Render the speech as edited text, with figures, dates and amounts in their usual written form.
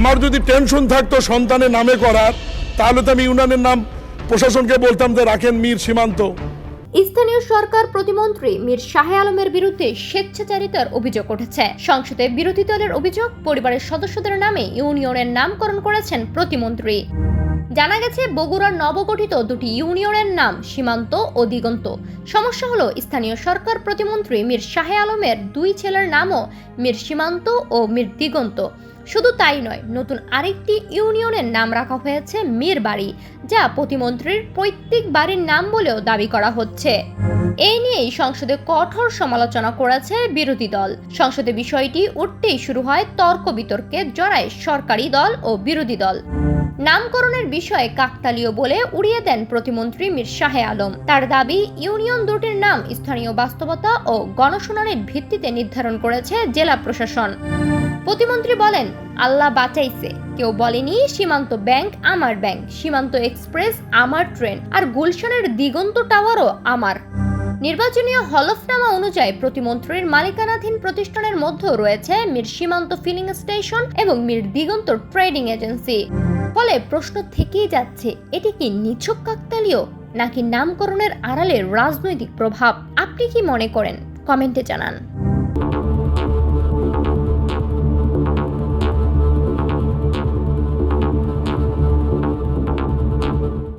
আমার যদি টেনশন থাকতো সন্তানের নামে করার, তাহলে তো আমি ইউনিয়নের নাম প্রশাসনকে বলতাম যে রাখেন মীর সীমান্ত। স্থানীয় সরকার প্রতিমন্ত্রী মীর শাহে আলমের বিরুদ্ধে স্বেচ্ছাচারিতার অভিযোগ উঠেছে। সংসদে বিরোধী দলের অভিযোগ, পরিবারের সদস্যদের নামে ইউনিয়নের নামকরণ করেছেন প্রতিমন্ত্রী। জানা গেছে, বগুড়ার নবগঠিত দুটি ইউনিয়নের নাম সীমান্ত ও দিগন্ত। সমস্যা হলো, স্থানীয় সরকার প্রতিমন্ত্রী মীর শাহে আলমের দুই ছেলের নামও মীর সীমান্ত ও মীর দিগন্ত। শুধু তাই নয়, নতুন আরেকটি ইউনিয়নের নাম রাখা হয়েছে মীর বাড়ি, যা প্রতিমন্ত্রীর পৈতৃক বাড়ির নাম বলেও দাবি করা হচ্ছে। এই নিয়েই সংসদে কঠোর সমালোচনা করেছে বিরোধী দল। সংসদে বিষয়টি উঠতেই শুরু হয় তর্ক বিতর্কে জড়ায় সরকারি দল ও বিরোধী দল। নামকরণের বিষয়ে কাকতালীয় বলে উড়িয়ে দেন প্রতিমন্ত্রী মীর শাহে আলম। তার দাবি, ইউনিয়ন দুটির নাম স্থানীয় বাস্তবতা ও গণশুনানির ভিত্তিতে নির্ধারণ করেছে জেলা প্রশাসন। প্রতিমন্ত্রী বলেন, আল্লাহ বাঁচাইছে, কেউ বলেনি সীমান্ত ব্যাংক আমার ব্যাংক, সীমান্ত এক্সপ্রেস আমার ট্রেন, আর গুলশানের দিগন্ত টাওয়ারও আমার। নির্বাচনীয় হলফনামা অনুযায়ী প্রতিমন্ত্রীর মালিকানাধীন প্রতিষ্ঠানের মধ্যে রয়েছে মীর সীমান্ত ফিলিং স্টেশন এবং মীর দিগন্ত ট্রেডিং এজেন্সি। ফলে প্রশ্ন থেকেই যাচ্ছে, এটি কি নিছক কাকতালীয় নাকি নামকরণের আড়ালে রাজনৈতিক প্রভাব? আপনি কি মনে করেন? কমেন্টে জানান।